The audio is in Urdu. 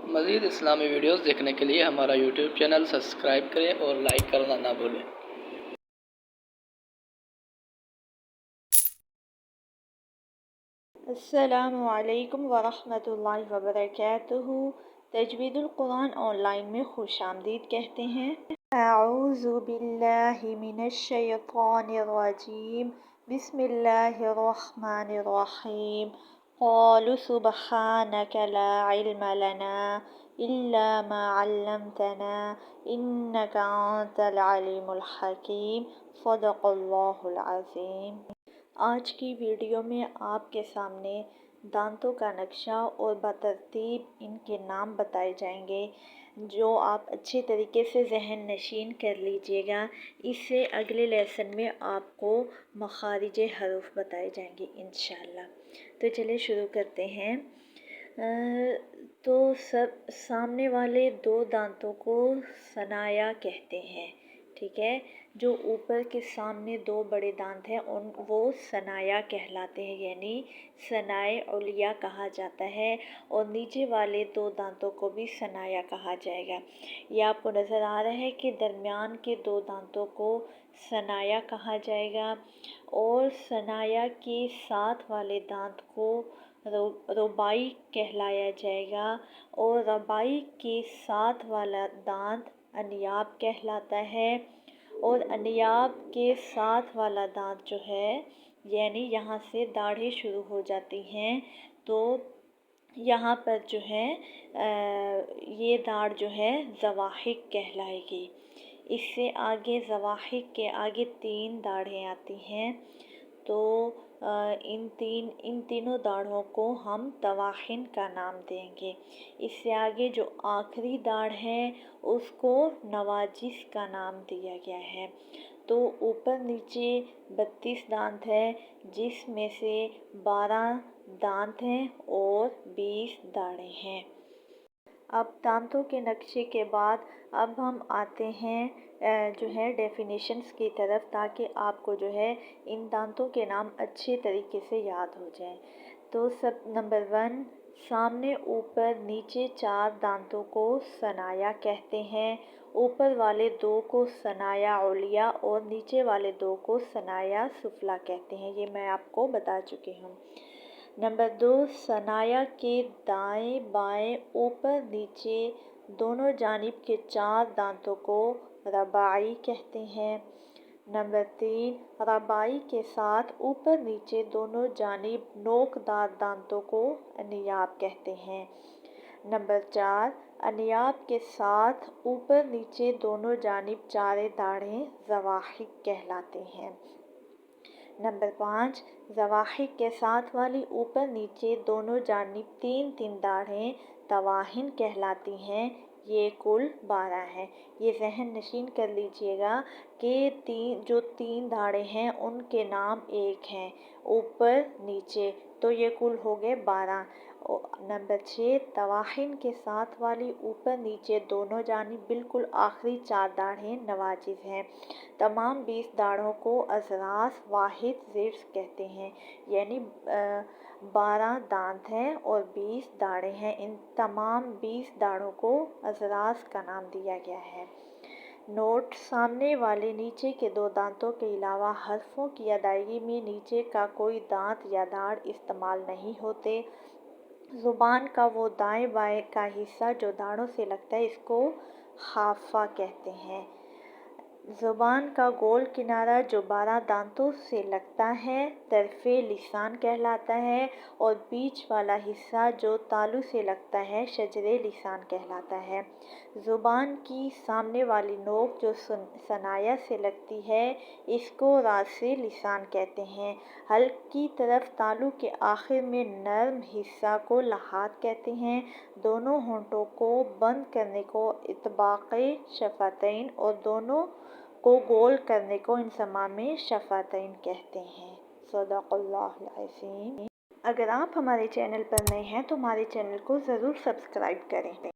مزید اسلامی ویڈیوز دیکھنے کے لیے ہمارا یوٹیوب چینل سبسکرائب کریں اور لائک کرنا نہ بھولیں۔ السلام علیکم ورحمۃ اللہ وبرکاتہ۔ تجوید القرآن آن لائن میں خوش آمدید کہتے ہیں۔ اعوذ باللہ من الشیطان الرجیم، بسم اللہ الرحمن الرحیم۔ قالوا سبحانک لا علم لنا الا ما علمتنا انک انت العلیم الحکیم، صدق اللہ العظیم۔ آج کی ویڈیو میں آپ کے سامنے دانتوں کا نقشہ اور بترتیب ان کے نام بتائے جائیں گے، جو آپ اچھے طریقے سے ذہن نشین کر لیجئے گا۔ اس سے اگلے لیسن میں آپ کو مخارج حروف بتائے جائیں گے انشاءاللہ۔ تو چلے شروع کرتے ہیں۔ تو سامنے والے دو دانتوں کو ثنایا کہتے ہیں، ٹھیک ہے۔ جو اوپر کے سامنے دو بڑے دانت ہیں وہ ثنایا کہلاتے ہیں، یعنی ثنائے علیہ کہا جاتا ہے، اور نیچے والے دو دانتوں کو بھی ثنایا کہا جائے گا۔ یہ آپ کو نظر آ رہا ہے کہ درمیان کے دو دانتوں کو ثنایا کہا جائے گا، اور ثنایا کے ساتھ والے دانت کو رباعی کہلایا جائے گا، اور رباعی کے ساتھ والا دانت انیاب کہلاتا ہے، اور انیاب کے ساتھ والا دانت جو ہے، یعنی یہاں سے داڑھیں شروع ہو جاتی ہیں، تو یہاں پر جو ہے یہ داڑھ جو ہے ضواحک کہلائے گی۔ اس سے آگے ضواحک کے آگے 3 داڑھیں آتی ہیں، تو ان تینوں داڑھوں کو ہم طواحن کا نام دیں گے۔ اس سے آگے جو آخری داڑھ ہے اس کو نواجذ کا نام دیا گیا ہے۔ تو اوپر نیچے 32 دانت ہے، جس میں سے 12 دانت ہیں اور 20 داڑھیں ہیں۔ اب دانتوں کے نقشے کے بعد اب ہم آتے ہیں جو ہے ڈیفینیشنز کی طرف، تاکہ آپ کو جو ہے ان دانتوں کے نام اچھے طریقے سے یاد ہو جائیں۔ تو نمبر 1، سامنے اوپر نیچے 4 دانتوں کو ثنایا کہتے ہیں۔ اوپر والے 2 کو ثنایا علیہ اور نیچے والے 2 کو ثنایا سفلی کہتے ہیں، یہ میں آپ کو بتا چکی ہوں۔ نمبر 2، ثنایا کے دائیں بائیں اوپر نیچے دونوں جانب کے 4 دانتوں کو رباعی کہتے ہیں۔ نمبر 3، رباعی کے ساتھ اوپر نیچے دونوں جانب نوک دار دانتوں کو انیاب کہتے ہیں۔ نمبر 4، انیاب کے ساتھ اوپر نیچے دونوں جانب 4 داڑھیں ضواحک کہلاتے ہیں۔ نمبر 5، ضواحک کے ساتھ والی اوپر نیچے دونوں جانب 3 داڑھیں طواحن کہلاتی ہیں۔ یہ کل 12 ہیں۔ یہ ذہن نشین کر لیجئے گا کہ جو 3 داڑھیں ہیں ان کے نام ایک ہیں، اوپر نیچے، تو یہ کل ہو گئے 12۔ نمبر 6، طواحن کے ساتھ والی اوپر نیچے دونوں جانب بالکل آخری 4 داڑھیں نواجذ ہیں۔ تمام 20 داڑھوں کو اضراس واحد ضرس کہتے ہیں، یعنی 12 دانت ہیں اور 20 داڑھیں ہیں، ان تمام 20 داڑھوں کو اضراس کا نام دیا گیا ہے۔ نوٹ: سامنے والے نیچے کے 2 دانتوں کے علاوہ حرفوں کی ادائیگی میں نیچے کا کوئی دانت یا داڑھ استعمال نہیں ہوتے۔ زبان کا وہ دائیں بائیں کا حصہ جو داڑھوں سے لگتا ہے اس کو حافہ کہتے ہیں۔ زبان کا گول کنارہ جو 12 دانتوں سے لگتا ہے طرفِ لسان کہلاتا ہے، اور بیچ والا حصہ جو تالو سے لگتا ہے شجرِ لسان کہلاتا ہے۔ زبان کی سامنے والی نوک جو ثنایا سے لگتی ہے اس کو راسِ لسان کہتے ہیں۔ حلق کی طرف تالو کے آخر میں نرم حصہ کو لحاظ کہتے ہیں۔ دونوں ہونٹوں کو بند کرنے کو اطباقِ شفتین اور دونوں کو گول کرنے کو انصمام شفتین کہتے ہیں۔ صدق اللہ العظیم۔ اگر آپ ہمارے چینل پر نئے ہیں تو ہمارے چینل کو ضرور سبسکرائب کریں۔